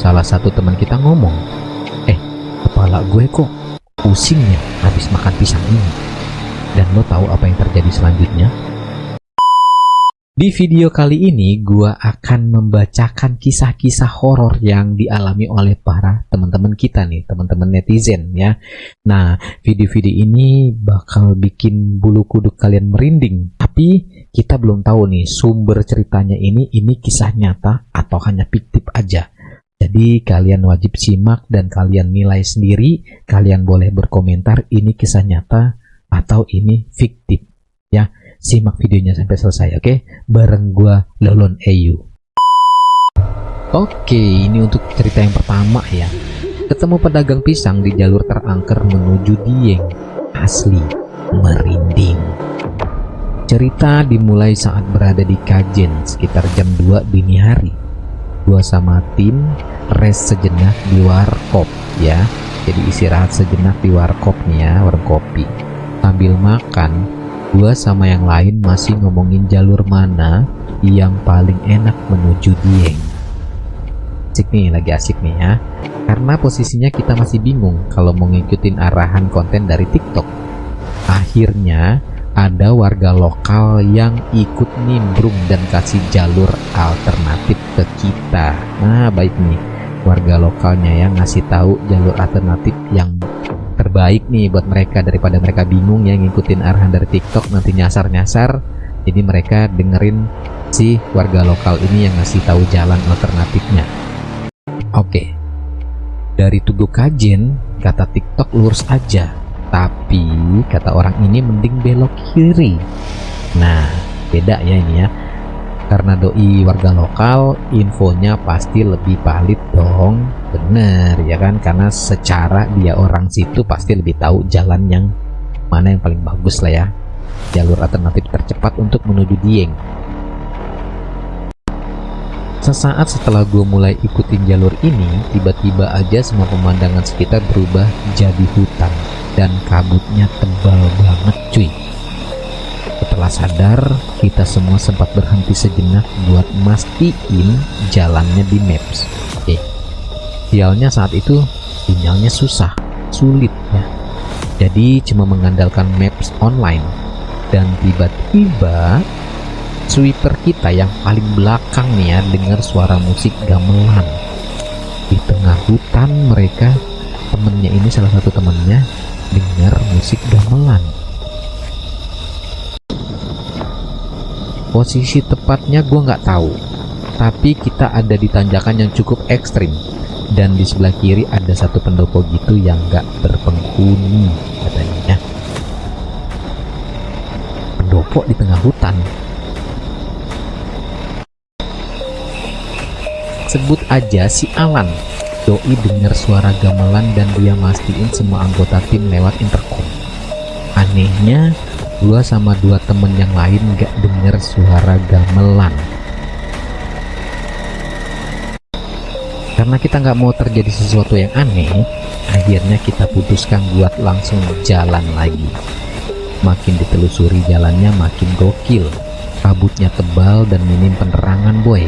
salah satu teman kita ngomong, kepala gue kok pusingnya habis makan pisang ini. Dan lo tahu apa yang terjadi selanjutnya? Di video kali ini gua akan membacakan kisah-kisah horor yang dialami oleh para teman-teman kita nih, teman-teman netizen ya. Nah, video-video ini bakal bikin bulu kuduk kalian merinding. Tapi kita belum tahu nih sumber ceritanya ini kisah nyata atau hanya fiktif aja. Jadi kalian wajib simak dan kalian nilai sendiri. Kalian boleh berkomentar ini kisah nyata atau ini fiktif ya. Simak videonya sampai selesai, oke? Bareng gua Lolon Eyu. Oke, ini untuk cerita yang pertama ya. Ketemu pedagang pisang di jalur terangker menuju Dieng. Asli merinding. Cerita dimulai saat berada di Kajen sekitar jam 2 dini hari. Gua sama tim rest sejenak di warkop ya. Jadi istirahat sejenak di warkop nih ya, warung kopi. Sambil makan, gua sama yang lain masih ngomongin jalur mana yang paling enak menuju Dieng. Asik nih, lagi asik nih ya. Karena posisinya kita masih bingung kalau mau ngikutin arahan konten dari TikTok. Akhirnya ada warga lokal yang ikut nimbrung dan kasih jalur alternatif ke kita. Nah, baik nih. Warga lokalnya yang ngasih tahu jalur alternatif yang terbaik nih buat mereka, daripada mereka bingung ya ngikutin arahan dari TikTok nanti nyasar-nyasar. Jadi mereka dengerin si warga lokal ini yang ngasih tahu jalan alternatifnya. Oke. Dari Tugu Kajen, kata TikTok lurus aja. Tapi kata orang ini mending belok kiri. Nah, beda ya ini ya. Karena doi warga lokal, infonya pasti lebih valid dong. Bener ya kan, karena secara dia orang situ pasti lebih tahu jalan yang mana yang paling bagus lah ya, jalur alternatif tercepat untuk menuju Dieng. Sesaat setelah gue mulai ikutin jalur ini, tiba-tiba aja semua pemandangan sekitar berubah jadi hutan dan kabutnya tebal banget cuy. Setelah sadar, kita semua sempat berhenti sejenak buat mastiin jalannya di Maps. Sialnya saat itu sinyalnya sulit ya. Jadi cuma mengandalkan Maps online. Dan tiba-tiba sweeper kita yang paling belakang nih ya dengar suara musik gamelan. Di tengah hutan mereka, temennya ini salah satu temennya dengar musik gamelan. Posisi tepatnya gue nggak tahu, tapi kita ada di tanjakan yang cukup ekstrim dan di sebelah kiri ada satu pendopo gitu yang nggak berpenghuni katanya. Pendopo di tengah hutan. Sebut aja si Alan. Doi dengar suara gamelan dan dia mastiin semua anggota tim lewat intercom. Anehnya, gua sama dua temen yang lain gak denger suara gamelan. Karena kita gak mau terjadi sesuatu yang aneh, akhirnya kita putuskan buat langsung jalan lagi. Makin ditelusuri jalannya makin gokil. Kabutnya tebal dan minim penerangan boy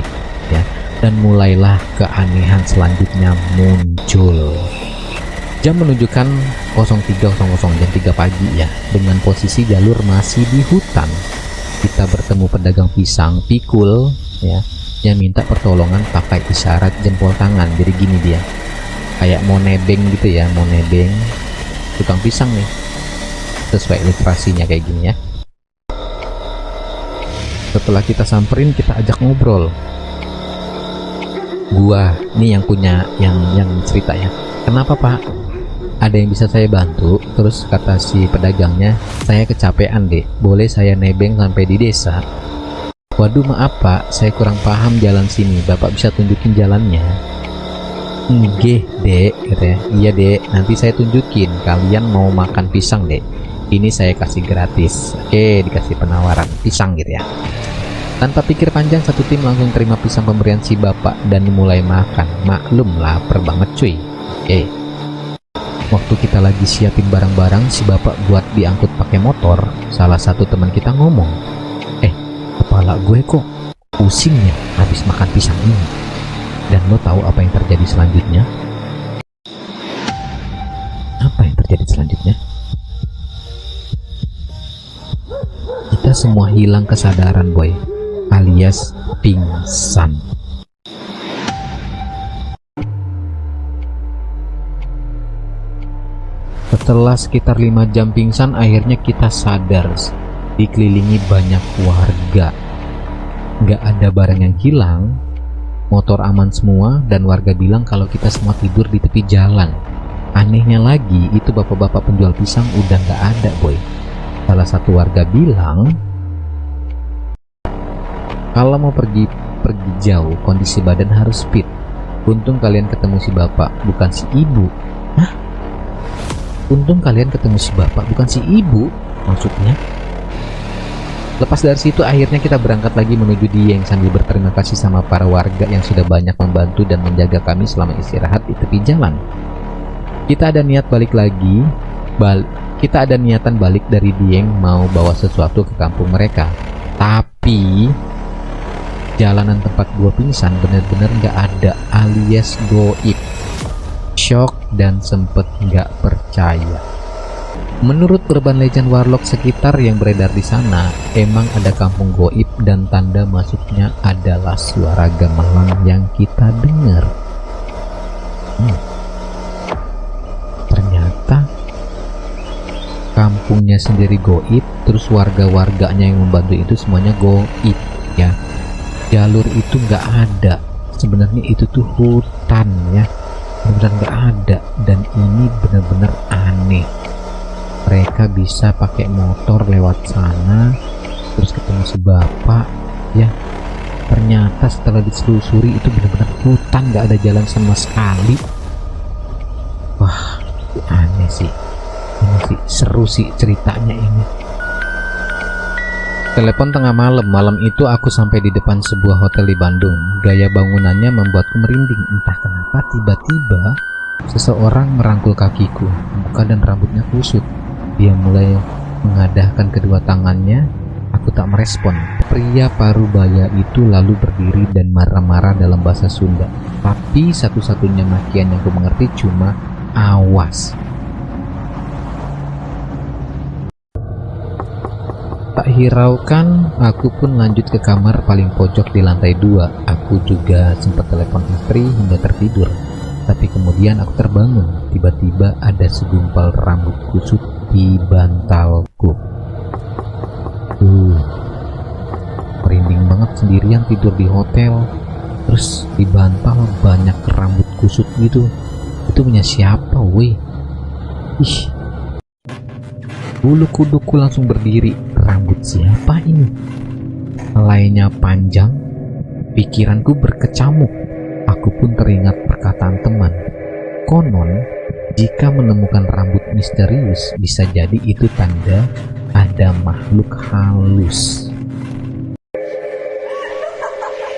ya. Dan mulailah keanehan selanjutnya muncul. Jam menunjukkan 03.00 jam 3 pagi ya. Dengan posisi jalur masih di hutan, kita bertemu pedagang pisang pikul ya, yang minta pertolongan pakai isyarat jempol tangan. Jadi gini dia, kayak mau nebeng gitu ya, mau nebeng tukang pisang nih, sesuai ilustrasinya kayak gini ya. Setelah kita samperin, kita ajak ngobrol. Gua nih yang punya yang cerita ya. Kenapa pak? Ada yang bisa saya bantu? Terus kata si pedagangnya, saya kecapean deh, boleh saya nebeng sampai di desa? Waduh maaf pak, saya kurang paham jalan sini, bapak bisa tunjukin jalannya? Nggih dek, katanya. Iya dek, nanti saya tunjukin. Kalian mau makan pisang dek, ini saya kasih gratis. Oke, dikasih penawaran pisang gitu ya. Tanpa pikir panjang, satu tim langsung terima pisang pemberian si bapak dan mulai makan. Maklum lapar banget cuy. Oke. Waktu kita lagi siapin barang-barang si bapak buat diangkut pakai motor, salah satu teman kita ngomong, kepala gue kok pusing ya habis makan pisang ini. Dan lo tahu apa yang terjadi selanjutnya? Apa yang terjadi selanjutnya? Kita semua hilang kesadaran, boy, alias pingsan. Setelah sekitar 5 jam pingsan, akhirnya kita sadar. Dikelilingi banyak warga. Nggak ada barang yang hilang, motor aman semua, dan warga bilang kalau kita semua tidur di tepi jalan. Anehnya lagi, itu bapak-bapak penjual pisang udah nggak ada, boy. Salah satu warga bilang, kalau mau pergi jauh, kondisi badan harus fit. Untung kalian ketemu si bapak, bukan si ibu. Hah? Untung kalian ketemu si bapak, bukan si ibu? Maksudnya? Lepas dari situ, akhirnya kita berangkat lagi menuju Dieng sambil berterima kasih sama para warga yang sudah banyak membantu dan menjaga kami selama istirahat di tepi jalan. Kita ada niatan balik dari Dieng mau bawa sesuatu ke kampung mereka. Tapi jalanan tempat gua pingsan bener-bener nggak ada, alias goib. Shock dan sempet nggak percaya. Menurut urban legend warlock sekitar yang beredar di sana, emang ada kampung goib dan tanda masuknya adalah suara gamelan yang kita dengar. Ternyata kampungnya sendiri goib, terus warga-warganya yang membantu itu semuanya goib, ya. Jalur itu nggak ada. Sebenarnya itu tuh hutan, ya. Beneran nggak ada, dan ini bener-bener aneh. Mereka bisa pakai motor lewat sana, terus ketemu si bapak, ya. Ternyata setelah ditelusuri itu bener-bener hutan, nggak ada jalan sama sekali. Wah, itu aneh sih. Ini sih seru sih ceritanya ini. Telepon tengah malam. Malam itu aku sampai di depan sebuah hotel di Bandung. Gaya bangunannya membuatku merinding. Entah kenapa tiba-tiba seseorang merangkul kakiku, muka dan rambutnya kusut. Dia mulai mengadahkan kedua tangannya. Aku tak merespon. Pria parubaya itu lalu berdiri dan marah-marah dalam bahasa Sunda. Tapi satu-satunya makian yang aku mengerti cuma awas. Tak hiraukan, aku pun lanjut ke kamar paling pojok di lantai 2. Aku juga sempat telepon istri hingga tertidur. Tapi kemudian aku terbangun. Tiba-tiba ada segumpal rambut kusut di bantalku. Merinding banget sendirian tidur di hotel. Terus di bantal banyak rambut kusut gitu. Itu punya siapa, weh? Ih. Bulu kuduku langsung berdiri. Rambut siapa ini? Helainya panjang. Pikiranku berkecamuk. Aku pun teringat perkataan teman. Konon, jika menemukan rambut misterius, bisa jadi itu tanda ada makhluk halus.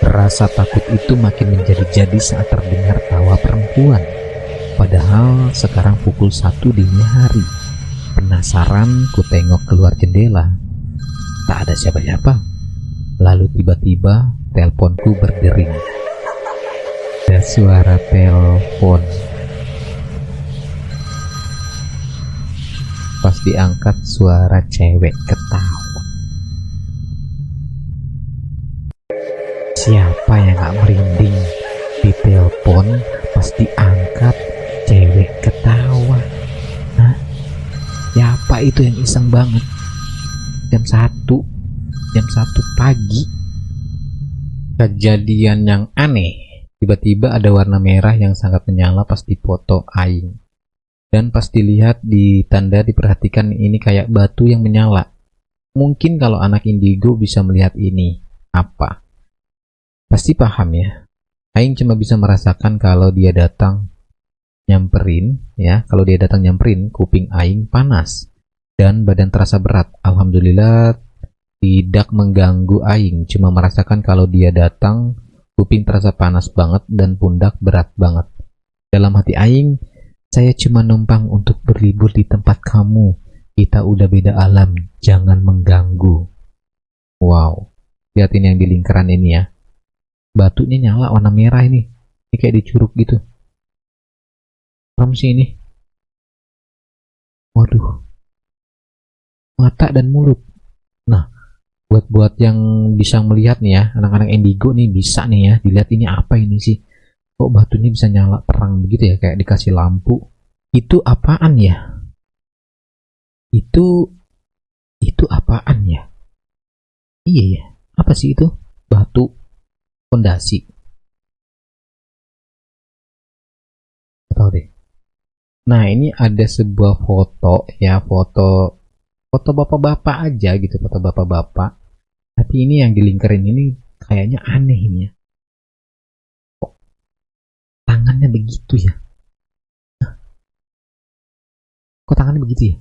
Rasa takut itu makin menjadi-jadi saat terdengar tawa perempuan. Padahal sekarang pukul 1 dini hari. Penasaran, ku tengok keluar jendela. Tak ada siapa-siapa. Lalu tiba-tiba teleponku berdering. Ada suara telepon. Pas diangkat, suara cewek ketawa. Siapa yang gak merinding? Di telepon pas diangkat, cewek ketawa. Hah? Siapa itu yang iseng banget? Jam 1 pagi. Kejadian yang aneh. Tiba-tiba ada warna merah yang sangat menyala pas dipoto aing. Dan pas dilihat di tanda diperhatikan, ini kayak batu yang menyala. Mungkin kalau anak indigo bisa melihat ini. Apa? Pasti paham ya. Aing cuma bisa merasakan kalau dia datang nyamperin, ya. Kalau dia datang nyamperin, kuping aing panas dan badan terasa berat. Alhamdulillah tidak mengganggu aing, cuma merasakan kalau dia datang, kuping terasa panas banget dan pundak berat banget. Dalam hati aing, saya cuma numpang untuk berlibur di tempat kamu. Kita udah beda alam, jangan mengganggu. Wow, lihatin yang di lingkaran ini ya. Batunya nyala warna merah ini. Ini kayak di curug gitu. Serem sih ini. Waduh, mata dan mulut. Nah, buat yang bisa melihat nih ya, anak-anak indigo nih bisa nih ya, dilihat ini apa ini sih? Kok batunya bisa nyala terang begitu ya, kayak dikasih lampu. Itu apaan ya? Itu apaan ya? Iya ya, apa sih itu? Batu fondasi. Tahu deh. Nah, ini ada sebuah foto ya, foto bapak-bapak aja gitu, foto bapak-bapak. Tapi ini yang dilingkarin ini kayaknya aneh ini ya. Kok tangannya begitu ya? Kok tangannya begitu ya?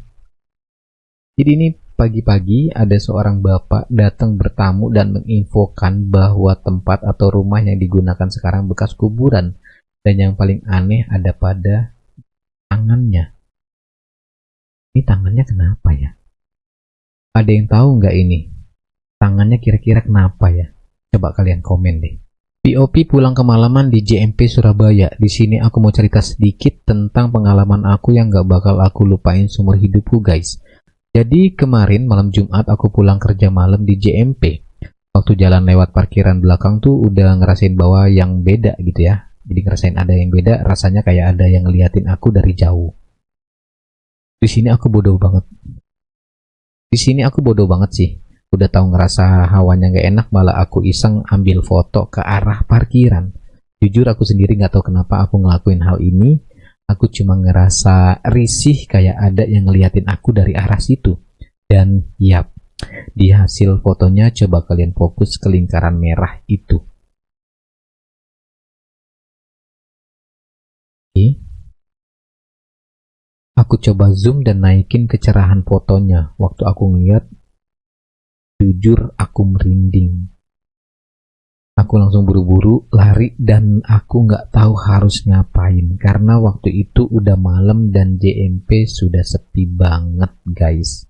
Jadi ini pagi-pagi ada seorang bapak datang bertamu dan menginfokan bahwa tempat atau rumah yang digunakan sekarang bekas kuburan. Dan yang paling aneh ada pada tangannya. Ini tangannya kenapa ya? Ada yang tahu nggak ini? Tangannya kira-kira kenapa ya? Coba kalian komen deh. POP pulang kemalaman di JMP Surabaya. Di sini aku mau cerita sedikit tentang pengalaman aku yang nggak bakal aku lupain seumur hidupku guys. Jadi kemarin malam Jumat aku pulang kerja malam di JMP. Waktu jalan lewat parkiran belakang tuh udah ngerasain bahwa yang beda gitu ya. Jadi ngerasain ada yang beda, rasanya kayak ada yang ngeliatin aku dari jauh. Di sini aku bodoh banget sih. Udah tahu ngerasa hawanya nggak enak, malah aku iseng ambil foto ke arah parkiran. Jujur aku sendiri nggak tahu kenapa aku ngelakuin hal ini. Aku cuma ngerasa risih kayak ada yang ngeliatin aku dari arah situ. Dan yap, di hasil fotonya coba kalian fokus ke lingkaran merah itu. Oke. Aku coba zoom dan naikin kecerahan fotonya. Waktu aku ngeliat, jujur aku merinding. Aku langsung buru-buru lari dan aku nggak tahu harus ngapain karena waktu itu udah malam dan JMP sudah sepi banget guys.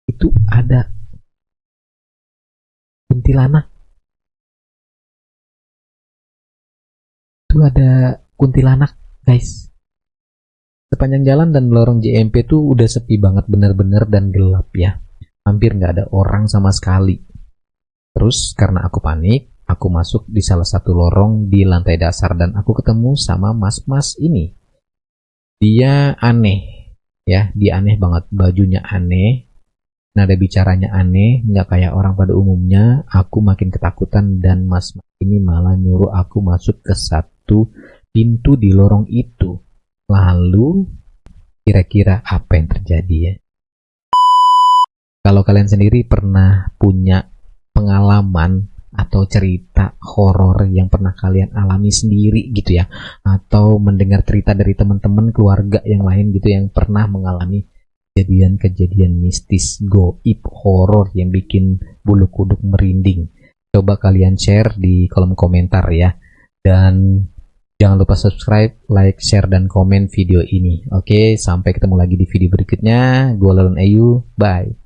Itu ada kuntilanak. Itu ada kuntilanak guys. Sepanjang jalan dan lorong JMP tuh udah sepi banget bener-bener dan gelap ya. Hampir nggak ada orang sama sekali. Terus karena aku panik, aku masuk di salah satu lorong di lantai dasar dan aku ketemu sama mas-mas ini. Dia aneh ya, dia aneh banget. Bajunya aneh, nada bicaranya aneh, nggak kayak orang pada umumnya. Aku makin ketakutan dan mas-mas ini malah nyuruh aku masuk ke satu pintu di lorong itu. Lalu, kira-kira apa yang terjadi ya? Kalau kalian sendiri pernah punya pengalaman atau cerita horor yang pernah kalian alami sendiri gitu ya, atau mendengar cerita dari teman-teman keluarga yang lain gitu yang pernah mengalami kejadian-kejadian mistis, goib, horor yang bikin bulu kuduk merinding, coba kalian share di kolom komentar ya. Dan jangan lupa subscribe, like, share, dan komen video ini. Oke, sampai ketemu lagi di video berikutnya. Gue Lelon Ayu, bye.